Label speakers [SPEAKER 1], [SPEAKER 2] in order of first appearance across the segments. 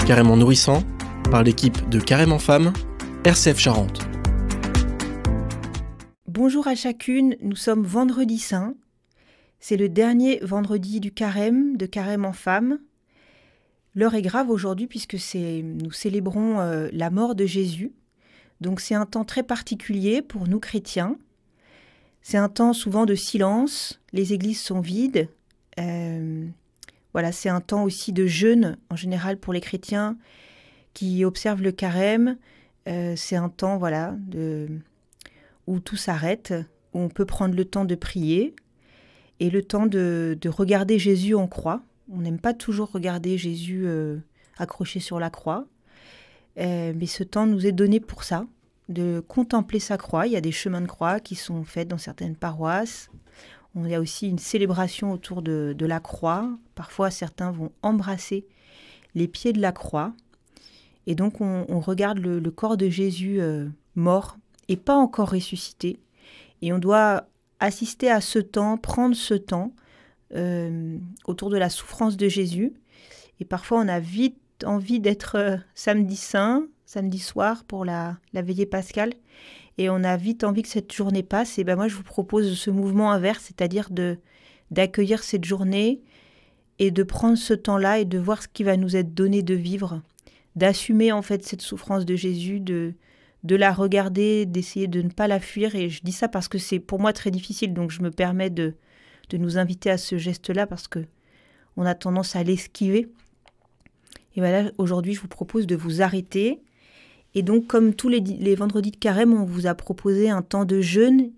[SPEAKER 1] Carrément nourrissant, par l'équipe de Carrément Femmes, RCF Charente.
[SPEAKER 2] Bonjour à chacune, nous sommes vendredi saint. C'est le dernier vendredi du carême, de Carrément Femmes. L'heure est grave aujourd'hui puisque nous célébrons la mort de Jésus. Donc c'est un temps très particulier pour nous chrétiens. C'est un temps souvent de silence, les églises sont vides. C'est un temps aussi de jeûne en général pour les chrétiens qui observent le carême. C'est un temps où tout s'arrête, où on peut prendre le temps de prier et le temps de regarder Jésus en croix. On n'aime pas toujours regarder Jésus accroché sur la croix, mais ce temps nous est donné pour ça, de contempler sa croix. Il y a des chemins de croix qui sont faits dans certaines paroisses. Il y a aussi une célébration autour de la croix. Parfois, certains vont embrasser les pieds de la croix. Et donc, on regarde le corps de Jésus mort et pas encore ressuscité. Et on doit assister à ce temps, prendre ce temps autour de la souffrance de Jésus. Et parfois, on a vite envie d'être samedi saint, samedi soir pour la veillée pascale. Et on a vite envie que cette journée passe. Et moi, je vous propose ce mouvement inverse, c'est-à-dire d'accueillir cette journée et de prendre ce temps-là et de voir ce qui va nous être donné de vivre, d'assumer en fait cette souffrance de Jésus, de la regarder, d'essayer de ne pas la fuir. Et je dis ça parce que c'est pour moi très difficile, donc je me permets de nous inviter à ce geste-là parce que on a tendance à l'esquiver. Et voilà, aujourd'hui, je vous propose de vous arrêter. Et donc, comme tous les vendredis de carême, on vous a proposé un temps de jeûne.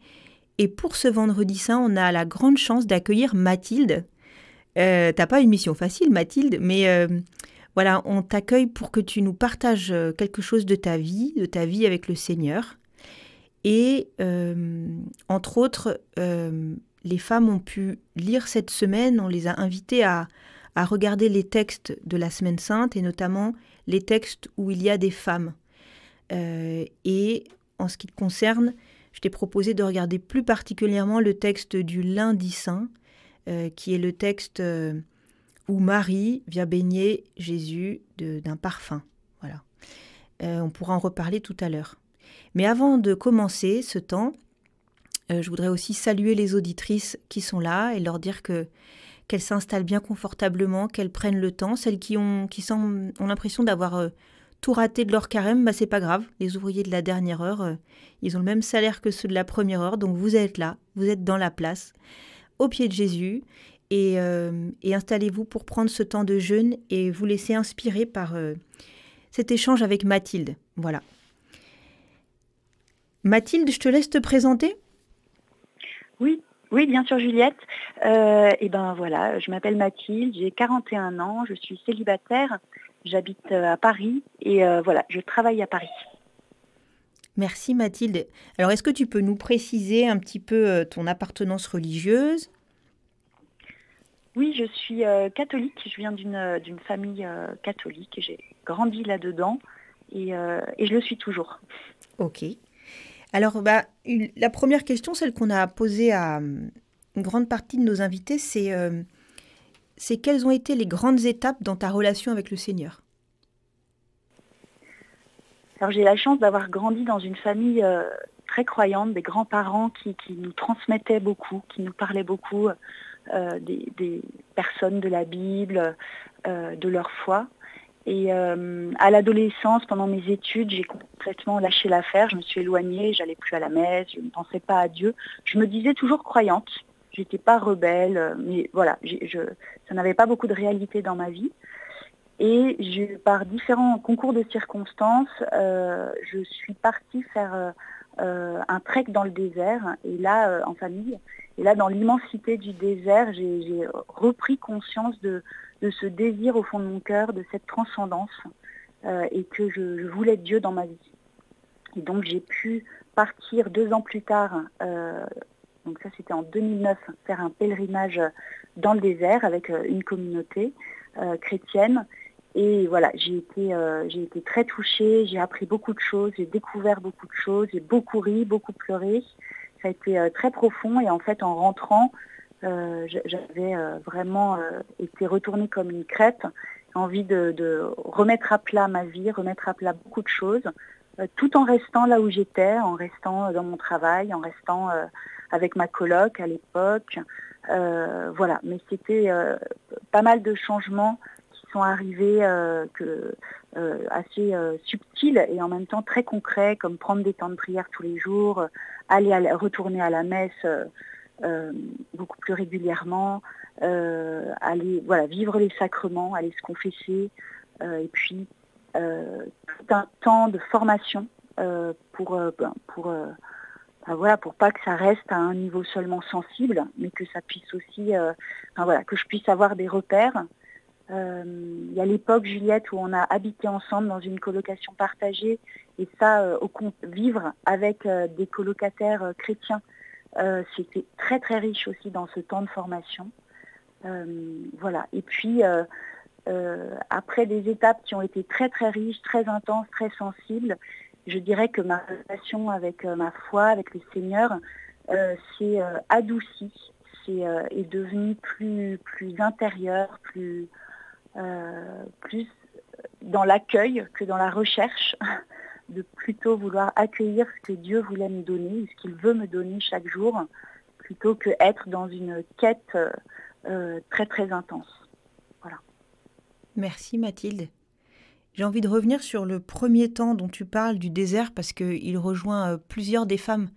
[SPEAKER 2] Et pour ce vendredi saint, on a la grande chance d'accueillir Mathilde. T'as pas une mission facile, Mathilde, mais on t'accueille pour que tu nous partages quelque chose de ta vie avec le Seigneur. Et entre autres, les femmes ont pu lire cette semaine, on les a invitées à regarder les textes de la Semaine Sainte et notamment les textes où il y a des femmes. Et en ce qui te concerne, je t'ai proposé de regarder plus particulièrement le texte du lundi saint, qui est le texte où Marie vient baigner Jésus d'un parfum. Voilà. On pourra en reparler tout à l'heure. Mais avant de commencer ce temps, je voudrais aussi saluer les auditrices qui sont là et leur dire qu'elles s'installent bien confortablement, qu'elles prennent le temps. Celles qui ont l'impression d'avoir tout raté de leur carême, c'est pas grave. Les ouvriers de la dernière heure, ils ont le même salaire que ceux de la première heure. Donc vous êtes là, vous êtes dans la place, au pied de Jésus. Et installez-vous pour prendre ce temps de jeûne et vous laisser inspirer par cet échange avec Mathilde. Voilà. Mathilde, je te laisse te présenter.
[SPEAKER 3] Oui, bien sûr Juliette. Je m'appelle Mathilde, j'ai 41 ans, je suis célibataire, j'habite à Paris et je travaille à Paris.
[SPEAKER 2] Merci Mathilde. Alors est-ce que tu peux nous préciser un petit peu ton appartenance religieuse ?
[SPEAKER 3] Oui, je suis catholique, je viens d'une famille catholique, j'ai grandi là-dedans et je le suis toujours.
[SPEAKER 2] Ok. Alors, la première question, celle qu'on a posée à une grande partie de nos invités, c'est quelles ont été les grandes étapes dans ta relation avec le Seigneur ?
[SPEAKER 3] Alors, j'ai la chance d'avoir grandi dans une famille très croyante, des grands-parents qui nous transmettaient beaucoup, qui nous parlaient beaucoup des personnes de la Bible, de leur foi. Et à l'adolescence, pendant mes études, j'ai complètement lâché l'affaire. Je me suis éloignée, j'allais plus à la messe, je ne pensais pas à Dieu. Je me disais toujours croyante. Je n'étais pas rebelle, mais voilà, ça n'avait pas beaucoup de réalité dans ma vie. Et par différents concours de circonstances, je suis partie faire un trek dans le désert, et là, en famille. Et là, dans l'immensité du désert, j'ai repris conscience de ce désir au fond de mon cœur, de cette transcendance, et que je voulais Dieu dans ma vie. Et donc j'ai pu partir 2 ans plus tard, donc ça c'était en 2009, faire un pèlerinage dans le désert avec une communauté chrétienne. Et voilà, j'ai été très touchée, j'ai appris beaucoup de choses, j'ai découvert beaucoup de choses, j'ai beaucoup ri, beaucoup pleuré. Ça a été très profond et en fait en rentrant, j'avais vraiment été retournée comme une crêpe. envie de remettre à plat ma vie, remettre à plat beaucoup de choses, tout en restant là où j'étais, en restant dans mon travail, en restant avec ma coloc à l'époque. Voilà, mais c'était pas mal de changements qui sont arrivés assez subtils et en même temps très concrets, comme prendre des temps de prière tous les jours, retourner à la messe beaucoup plus régulièrement, aller vivre les sacrements, aller se confesser, et puis tout un temps de formation pour pas que ça reste à un niveau seulement sensible, mais que ça puisse aussi, que je puisse avoir des repères. Il y a l'époque, Juliette, où on a habité ensemble dans une colocation partagée, et ça, vivre avec des colocataires chrétiens, c'était très très riche aussi dans ce temps de formation. Et puis après des étapes qui ont été très très riches, très intenses, très sensibles, je dirais que ma relation avec ma foi, avec le Seigneur, s'est adoucie, est devenue plus intérieure, plus dans l'accueil que dans la recherche, de plutôt vouloir accueillir ce que Dieu voulait me donner, ce qu'il veut me donner chaque jour, plutôt que être dans une quête très très intense. Voilà.
[SPEAKER 2] Merci Mathilde. J'ai envie de revenir sur le premier temps dont tu parles du désert parce qu'il rejoint plusieurs des femmes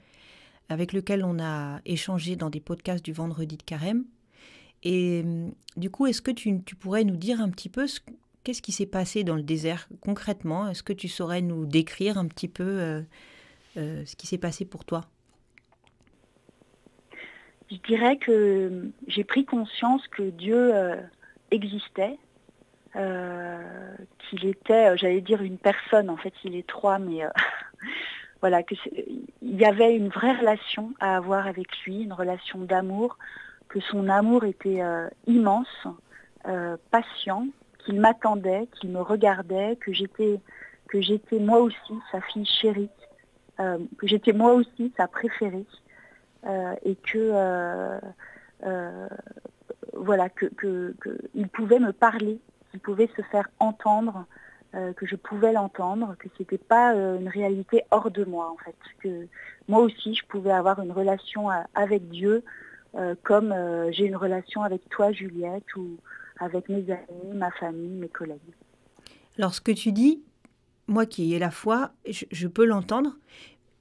[SPEAKER 2] avec lesquelles on a échangé dans des podcasts du vendredi de Carême. Et du coup, est-ce que tu pourrais nous dire un petit peu qu'est-ce qui s'est passé dans le désert concrètement? Est-ce que tu saurais nous décrire un petit peu ce qui s'est passé pour toi?
[SPEAKER 3] Je dirais que j'ai pris conscience que Dieu existait, qu'il était, j'allais dire une personne, en fait il est trois, mais il y avait une vraie relation à avoir avec lui, une relation d'amour, que son amour était immense, patient, qu'il m'attendait, qu'il me regardait, que j'étais moi aussi sa fille chérie, que j'étais moi aussi sa préférée, et que il pouvait me parler, qu'il pouvait se faire entendre, que je pouvais l'entendre, que c'était pas une réalité hors de moi en fait, que moi aussi je pouvais avoir une relation avec Dieu, comme j'ai une relation avec toi Juliette, ou avec mes amis, ma famille, mes collègues.
[SPEAKER 2] Alors ce que tu dis, moi qui ai la foi, je peux l'entendre.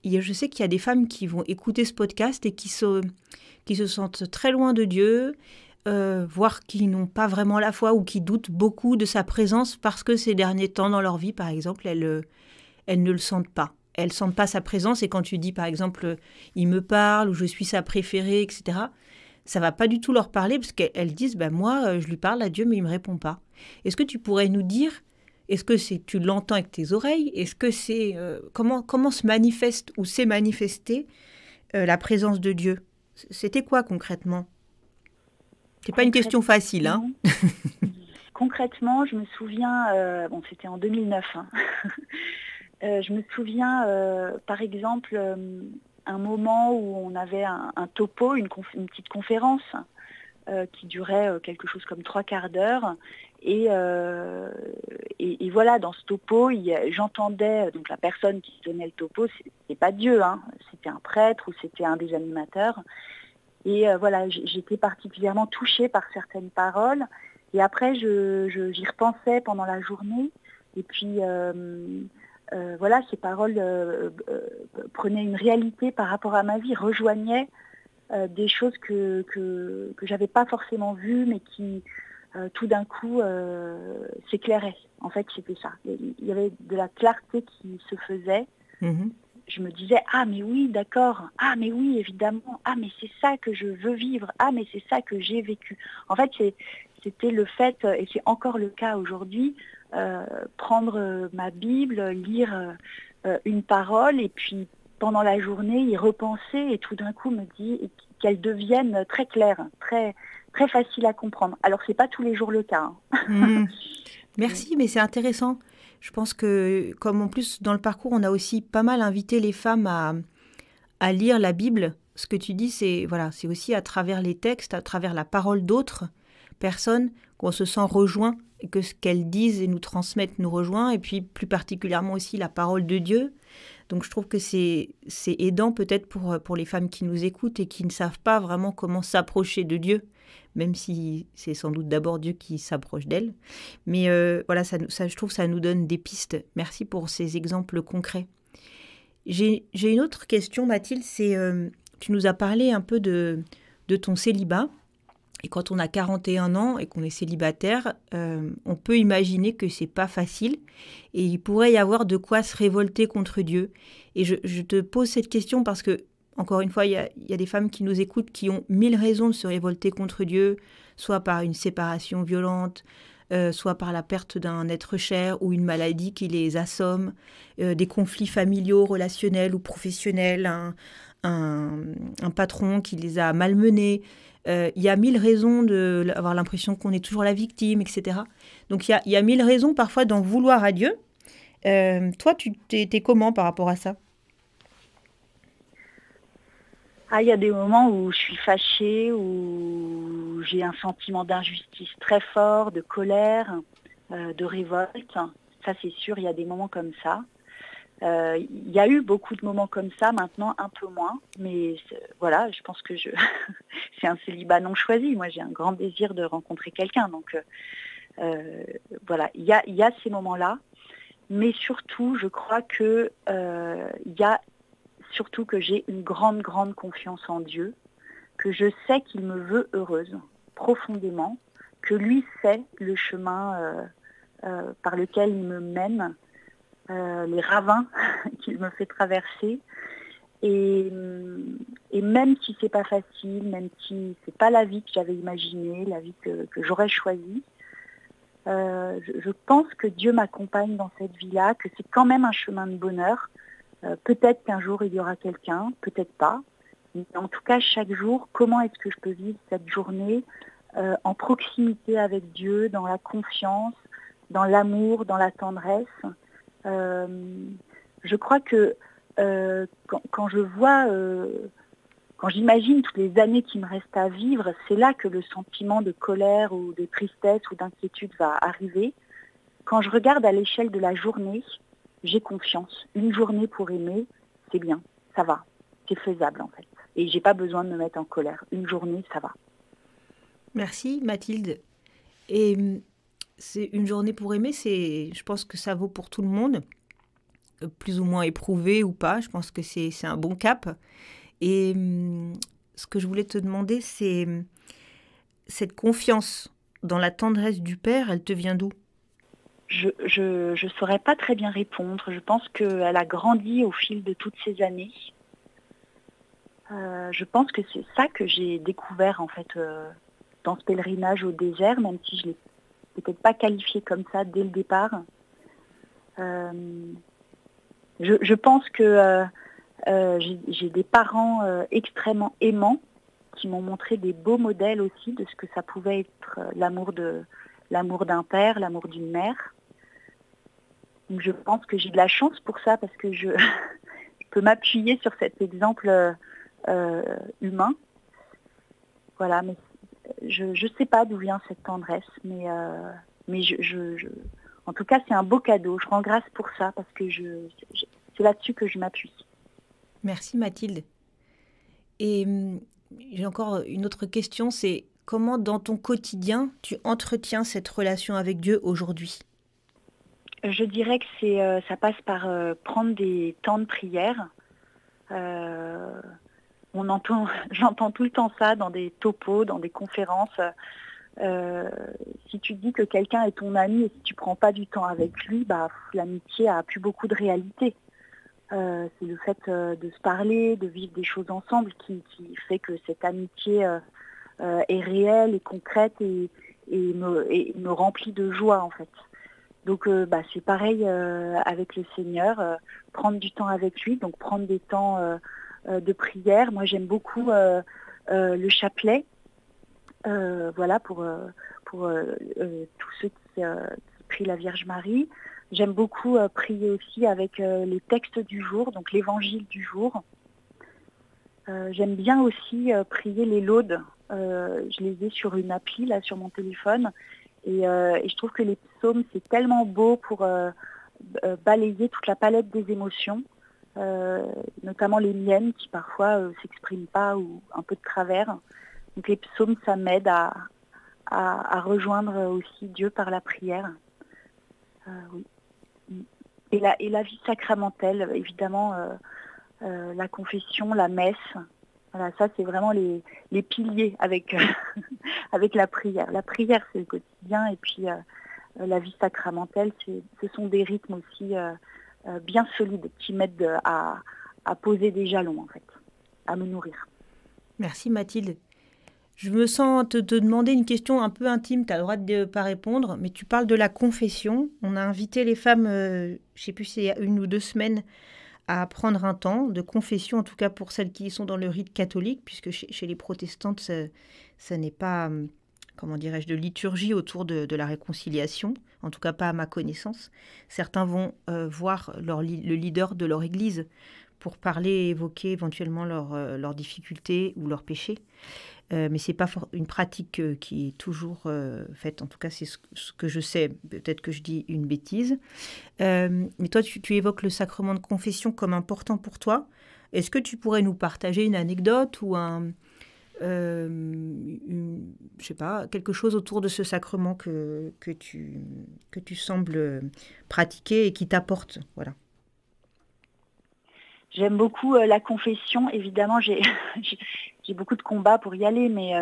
[SPEAKER 2] Je sais qu'il y a des femmes qui vont écouter ce podcast et qui se sentent très loin de Dieu, voire qui n'ont pas vraiment la foi ou qui doutent beaucoup de sa présence parce que ces derniers temps dans leur vie, par exemple, elles ne le sentent pas. Elles ne sentent pas sa présence et quand tu dis, par exemple, il me parle ou je suis sa préférée, etc., ça ne va pas du tout leur parler parce qu'elles disent, moi, je lui parle à Dieu mais il ne me répond pas. Est-ce que tu pourrais nous dire, est-ce que tu l'entends avec tes oreilles? Est-ce que c'est comment se manifeste ou s'est manifestée la présence de Dieu? C'était quoi concrètement? C'est pas une question facile, hein?
[SPEAKER 3] Concrètement, je me souviens, c'était en 2009. Hein. Je me souviens, par exemple, un moment où on avait un topo, une petite conférence qui durait quelque chose comme 3/4 d'heure. Et voilà, dans ce topo, j'entendais, donc la personne qui donnait le topo, c'était pas Dieu, hein, c'était un prêtre ou c'était un des animateurs. Et j'étais particulièrement touchée par certaines paroles. Et après, j'y repensais pendant la journée. Et puis, ces paroles prenaient une réalité par rapport à ma vie, rejoignaient des choses que j'avais pas forcément vues, mais qui tout d'un coup s'éclairaient. En fait, c'était ça. Il y avait de la clarté qui se faisait. Mm-hmm. Je me disais, ah mais oui, d'accord, ah mais oui, évidemment, ah mais c'est ça que je veux vivre, ah mais c'est ça que j'ai vécu. En fait, c'était le fait, et c'est encore le cas aujourd'hui, prendre ma Bible, lire une parole, et puis pendant la journée, y repenser, et tout d'un coup me dit qu'elle devienne très claire, très, très facile à comprendre. Alors, c'est pas tous les jours le cas. Hein.
[SPEAKER 2] Merci, mais c'est intéressant. Je pense que, comme en plus, dans le parcours, on a aussi pas mal invité les femmes à lire la Bible. Ce que tu dis, c'est aussi à travers les textes, à travers la parole d'autres personnes, qu'on se sent rejoint et que ce qu'elles disent et nous transmettent nous rejoint, et puis plus particulièrement aussi la parole de Dieu. Donc je trouve que c'est aidant peut-être pour les femmes qui nous écoutent et qui ne savent pas vraiment comment s'approcher de Dieu, même si c'est sans doute d'abord Dieu qui s'approche d'elles. Mais voilà, ça, je trouve que ça nous donne des pistes. Merci pour ces exemples concrets. J'ai une autre question, Mathilde, c'est tu nous as parlé un peu de ton célibat. Et quand on a 41 ans et qu'on est célibataire, on peut imaginer que c'est pas facile et il pourrait y avoir de quoi se révolter contre Dieu. Et je te pose cette question parce que, encore une fois, il y a des femmes qui nous écoutent qui ont 1000 raisons de se révolter contre Dieu, soit par une séparation violente, soit par la perte d'un être cher ou une maladie qui les assomme, des conflits familiaux, relationnels ou professionnels, un patron qui les a malmenés. Il y a 1000 raisons d'avoir l'impression qu'on est toujours la victime, etc. Donc il y a 1000 raisons parfois d'en vouloir à Dieu. Toi, tu t'es comment par rapport à ça ?
[SPEAKER 3] Il y a des moments où je suis fâchée, où j'ai un sentiment d'injustice très fort, de colère, de révolte. Ça, c'est sûr, il y a des moments comme ça. Il y a eu beaucoup de moments comme ça, maintenant un peu moins, mais voilà, je pense que c'est un célibat non choisi. Moi, j'ai un grand désir de rencontrer quelqu'un, donc voilà, il y a ces moments-là, mais surtout, je crois que il y a surtout que j'ai une grande, grande confiance en Dieu, que je sais qu'il me veut heureuse, profondément, que lui sait le chemin par lequel il me mène, les ravins qu'il me fait traverser. Et même si c'est pas facile, même si c'est pas la vie que j'avais imaginée, la vie que j'aurais choisie, je pense que Dieu m'accompagne dans cette vie-là, que c'est quand même un chemin de bonheur. Peut-être qu'un jour il y aura quelqu'un, peut-être pas. Mais en tout cas, chaque jour, comment est-ce que je peux vivre cette journée en proximité avec Dieu, dans la confiance, dans l'amour, dans la tendresse. Je crois que quand je vois, quand j'imagine toutes les années qui me restent à vivre, c'est là que le sentiment de colère ou de tristesse ou d'inquiétude va arriver. Quand je regarde à l'échelle de la journée, j'ai confiance. Une journée pour aimer, c'est bien, ça va, c'est faisable en fait. Et j'ai pas besoin de me mettre en colère. Une journée, ça va.
[SPEAKER 2] Merci Mathilde. Et c'est une journée pour aimer, je pense que ça vaut pour tout le monde, plus ou moins éprouvé ou pas. Je pense que c'est un bon cap. Et ce que je voulais te demander, c'est cette confiance dans la tendresse du Père, elle te vient d'où ?
[SPEAKER 3] Je saurais pas très bien répondre. Je pense qu'elle a grandi au fil de toutes ces années. Je pense que c'est ça que j'ai découvert en fait dans ce pèlerinage au désert, même si je l'ai peut-être pas qualifié comme ça dès le départ. Je pense que j'ai des parents extrêmement aimants qui m'ont montré des beaux modèles aussi de ce que ça pouvait être l'amour d'un père, l'amour d'une mère. Donc je pense que j'ai de la chance pour ça parce que je peux m'appuyer sur cet exemple humain. Voilà, mais je ne sais pas d'où vient cette tendresse, mais en tout cas c'est un beau cadeau. Je rends grâce pour ça parce que c'est là-dessus que je m'appuie.
[SPEAKER 2] Merci Mathilde. Et j'ai encore une autre question, c'est comment dans ton quotidien tu entretiens cette relation avec Dieu aujourd'hui ?
[SPEAKER 3] Je dirais que ça passe par prendre des temps de prière. J'entends tout le temps ça dans des topos, dans des conférences. Si tu dis que quelqu'un est ton ami et si tu prends pas du temps avec lui, l'amitié a plus beaucoup de réalité. C'est le fait de se parler, de vivre des choses ensemble qui fait que cette amitié est réelle et concrète et me remplit de joie en fait. Donc c'est pareil avec le Seigneur, prendre du temps avec lui, donc prendre des temps de prière. Moi j'aime beaucoup le chapelet, voilà pour tous ceux qui prient la Vierge Marie. J'aime beaucoup prier aussi avec les textes du jour, donc l'évangile du jour. J'aime bien aussi prier les laudes. Je les ai sur une appli là sur mon téléphone. Et je trouve que les psaumes, c'est tellement beau pour balayer toute la palette des émotions, notamment les miennes qui parfois s'expriment pas ou un peu de travers. Donc les psaumes, ça m'aide à rejoindre aussi Dieu par la prière. Oui. Et la vie sacramentelle, évidemment, la confession, la messe. Voilà, ça c'est vraiment les piliers avec, avec la prière. La prière, c'est le quotidien, et puis la vie sacramentelle, ce sont des rythmes aussi bien solides qui m'aident à poser des jalons, en fait, à me nourrir.
[SPEAKER 2] Merci Mathilde. Je me sens te demander une question un peu intime, tu as le droit de ne pas répondre, mais tu parles de la confession. On a invité les femmes, je ne sais plus si il y a 1 ou 2 semaines, à prendre un temps de confession, en tout cas pour celles qui sont dans le rite catholique, puisque chez les protestantes, ça n'est pas, comment dirais-je, de liturgie autour de la réconciliation, en tout cas pas à ma connaissance. Certains vont voir le leader de leur église pour parler et évoquer éventuellement leurs difficultés ou leurs péchés. Mais ce n'est pas une pratique qui est toujours faite. En tout cas, c'est ce que je sais. Peut-être que je dis une bêtise. Mais toi, tu évoques le sacrement de confession comme important pour toi. Est-ce que tu pourrais nous partager une anecdote ou je sais pas, quelque chose autour de ce sacrement que tu sembles pratiquer et qui t'apporte, voilà.
[SPEAKER 3] J'aime beaucoup la confession. Évidemment, j'ai beaucoup de combats pour y aller, mais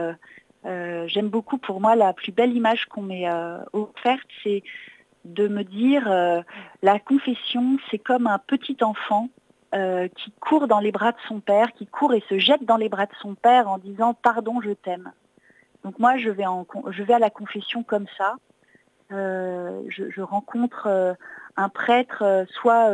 [SPEAKER 3] j'aime beaucoup. Pour moi, la plus belle image qu'on m'ait offerte, c'est de me dire la confession, c'est comme un petit enfant qui court dans les bras de son père, qui court et se jette dans les bras de son père en disant « Pardon, je t'aime ». Donc moi, je vais à la confession comme ça. Je rencontre un prêtre, soit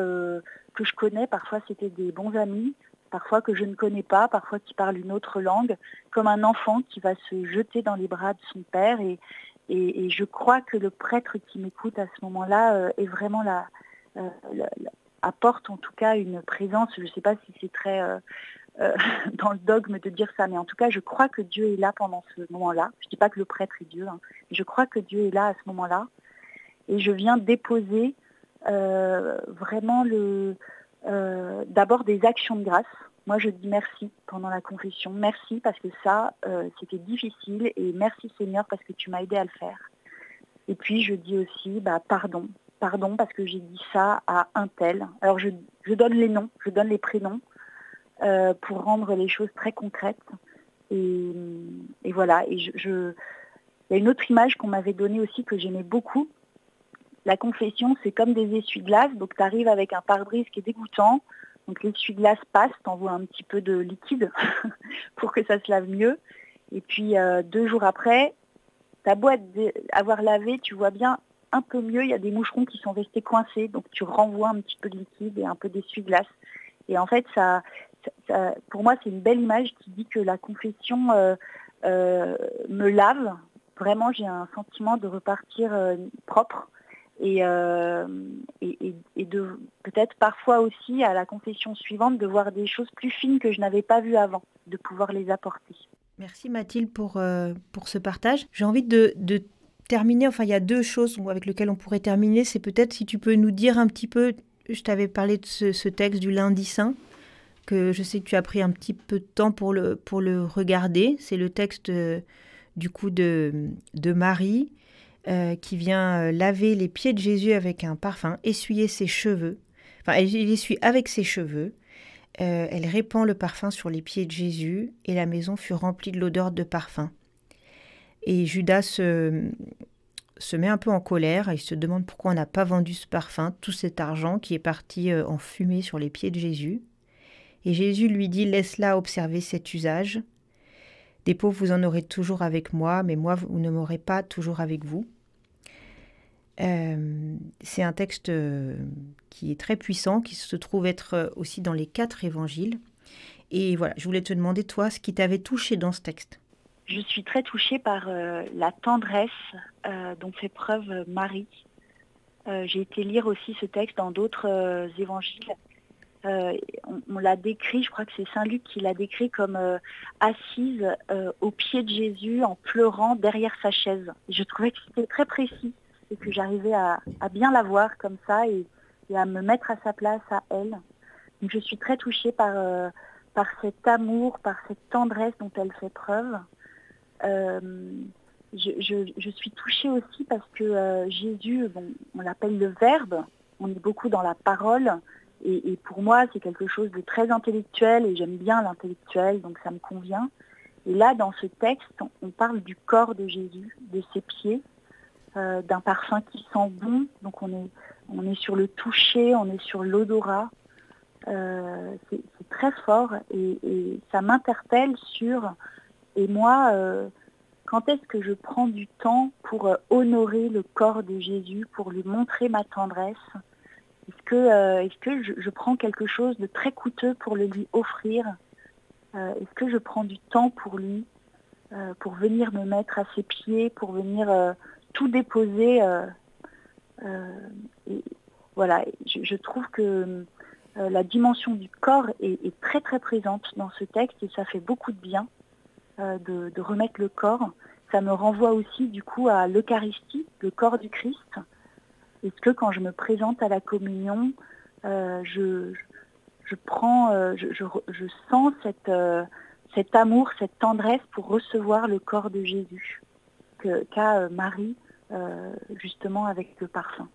[SPEAKER 3] que je connais, parfois c'était des bons amis, parfois que je ne connais pas, parfois qui parlent une autre langue, comme un enfant qui va se jeter dans les bras de son père. Et je crois que le prêtre qui m'écoute à ce moment-là est vraiment apporte en tout cas une présence. Je ne sais pas si c'est très dans le dogme de dire ça, mais en tout cas je crois que Dieu est là pendant ce moment-là. Je ne dis pas que le prêtre est Dieu, hein, mais je crois que Dieu est là à ce moment-là. Et je viens déposer vraiment d'abord des actions de grâce. Moi, je dis merci pendant la confession. Merci parce que ça, c'était difficile, et merci Seigneur parce que tu m'as aidé à le faire. Et puis, je dis aussi pardon. Pardon parce que j'ai dit ça à un tel. Alors, je donne les noms, je donne les prénoms pour rendre les choses très concrètes. Et voilà. Et il y a une autre image qu'on m'avait donnée aussi que j'aimais beaucoup. La confession, c'est comme des essuie-glaces. Donc, tu arrives avec un pare-brise qui est dégoûtant. Donc, l'essuie-glace passe, t'envoies un petit peu de liquide pour que ça se lave mieux. Et puis, 2 jours après, ta boîte avoir lavé, tu vois bien un peu mieux. Il y a des moucherons qui sont restés coincés. Donc, tu renvoies un petit peu de liquide et un peu d'essuie-glace. Et en fait, ça, pour moi, c'est une belle image qui dit que la confession me lave. Vraiment, j'ai un sentiment de repartir propre. Et de peut-être parfois aussi à la confession suivante de voir des choses plus fines que je n'avais pas vues avant, de pouvoir les apporter.
[SPEAKER 2] Merci Mathilde pour ce partage. J'ai envie de terminer, enfin il y a 2 choses avec lesquelles on pourrait terminer, c'est peut-être si tu peux nous dire un petit peu, je t'avais parlé de ce texte du lundi saint, que je sais que tu as pris un petit peu de temps pour le regarder, c'est le texte du coup de Marie, qui vient laver les pieds de Jésus avec un parfum, essuyer ses cheveux. Enfin, elle essuie avec ses cheveux. Elle répand le parfum sur les pieds de Jésus et la maison fut remplie de l'odeur de parfum. Et Judas se met un peu en colère et il se demande pourquoi on n'a pas vendu ce parfum, tout cet argent qui est parti en fumée sur les pieds de Jésus. Et Jésus lui dit « Laisse-la observer cet usage. Des pauvres, vous en aurez toujours avec moi, mais moi, vous ne m'aurez pas toujours avec vous. » C'est un texte qui est très puissant, qui se trouve être aussi dans les 4 évangiles. Et voilà, je voulais te demander, toi, ce qui t'avait touché dans ce texte.
[SPEAKER 3] Je suis très touchée par la tendresse dont fait preuve Marie. J'ai été lire aussi ce texte dans d'autres évangiles. On l'a décrit, je crois que c'est Saint Luc qui l'a décrit comme assise au pied de Jésus en pleurant derrière sa chaise. Et je trouvais que c'était très précis et que j'arrivais à bien la voir comme ça et à me mettre à sa place, à elle. Donc je suis très touchée par cet amour, par cette tendresse dont elle fait preuve. Je suis touchée aussi parce que Jésus, on l'appelle le Verbe, on est beaucoup dans la parole, et pour moi c'est quelque chose de très intellectuel, et j'aime bien l'intellectuel, donc ça me convient. Et là, dans ce texte, on parle du corps de Jésus, de ses pieds, d'un parfum qui sent bon, donc on est sur le toucher, on est sur l'odorat. C'est très fort, et ça m'interpelle sur, et moi, quand est-ce que je prends du temps pour honorer le corps de Jésus, pour lui montrer ma tendresse? Est-ce que je prends quelque chose de très coûteux pour le lui offrir? Est-ce que je prends du temps pour lui, pour venir me mettre à ses pieds, pour venir tout déposer et voilà, je trouve que la dimension du corps est très très présente dans ce texte, et ça fait beaucoup de bien de remettre le corps. Ça me renvoie aussi du coup à l'Eucharistie, le corps du Christ. Est-ce que quand je me présente à la communion, je sens cet amour, cette tendresse pour recevoir le corps de Jésus qu'a Marie justement avec le parfum.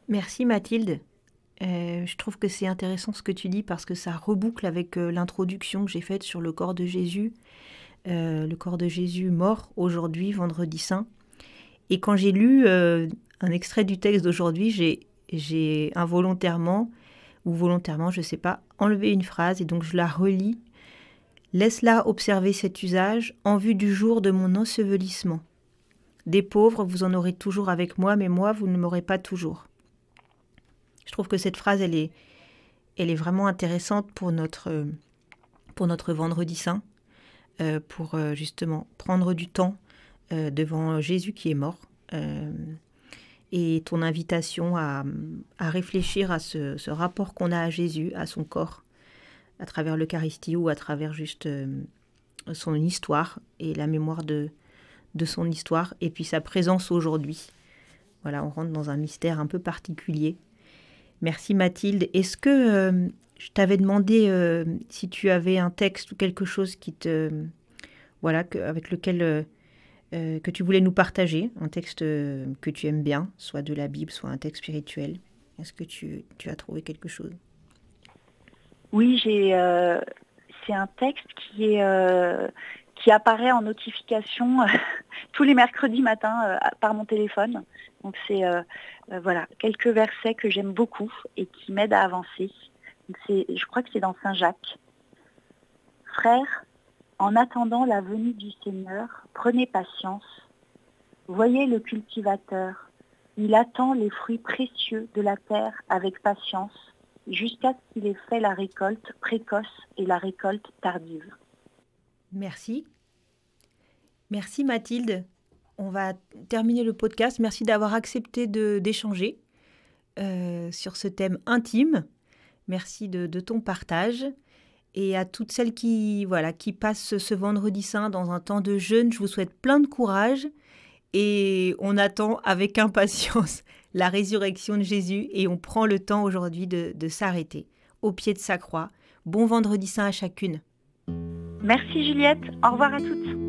[SPEAKER 2] Merci Mathilde. Je trouve que c'est intéressant ce que tu dis parce que ça reboucle avec l'introduction que j'ai faite sur le corps de Jésus. Le corps de Jésus mort aujourd'hui, vendredi saint. Et quand j'ai lu un extrait du texte d'aujourd'hui, j'ai involontairement ou volontairement, je ne sais pas, enlevé une phrase et donc je la relis. « Laisse-la observer cet usage en vue du jour de mon ensevelissement. Des pauvres, vous en aurez toujours avec moi, mais moi, vous ne m'aurez pas toujours. » Je trouve que cette phrase, elle est vraiment intéressante pour notre vendredi saint, pour justement prendre du temps devant Jésus qui est mort. Et ton invitation à réfléchir à ce rapport qu'on a à Jésus, à son corps, à travers l'Eucharistie ou à travers juste son histoire et la mémoire de son histoire, et puis sa présence aujourd'hui. Voilà, on rentre dans un mystère un peu particulier. Merci Mathilde. Est-ce que je t'avais demandé si tu avais un texte ou quelque chose qui avec lequel que tu voulais nous partager, un texte que tu aimes bien, soit de la Bible, soit un texte spirituel. Est-ce que tu as trouvé quelque chose?
[SPEAKER 3] Oui, c'est un texte qui apparaît en notification tous les mercredis matins par mon téléphone. Donc c'est quelques versets que j'aime beaucoup et qui m'aident à avancer. Donc je crois que c'est dans Saint Jacques. Frères, en attendant la venue du Seigneur, prenez patience. Voyez le cultivateur. Il attend les fruits précieux de la terre avec patience, jusqu'à ce qu'il ait fait la récolte précoce et la récolte tardive.
[SPEAKER 2] Merci. Merci Mathilde. On va terminer le podcast. Merci d'avoir accepté d'échanger sur ce thème intime. Merci de ton partage. Et à toutes celles qui passent ce vendredi saint dans un temps de jeûne, je vous souhaite plein de courage. Et on attend avec impatience la résurrection de Jésus. Et on prend le temps aujourd'hui de s'arrêter au pied de sa croix. Bon vendredi saint à chacune.
[SPEAKER 3] Merci Juliette. Au revoir à toutes.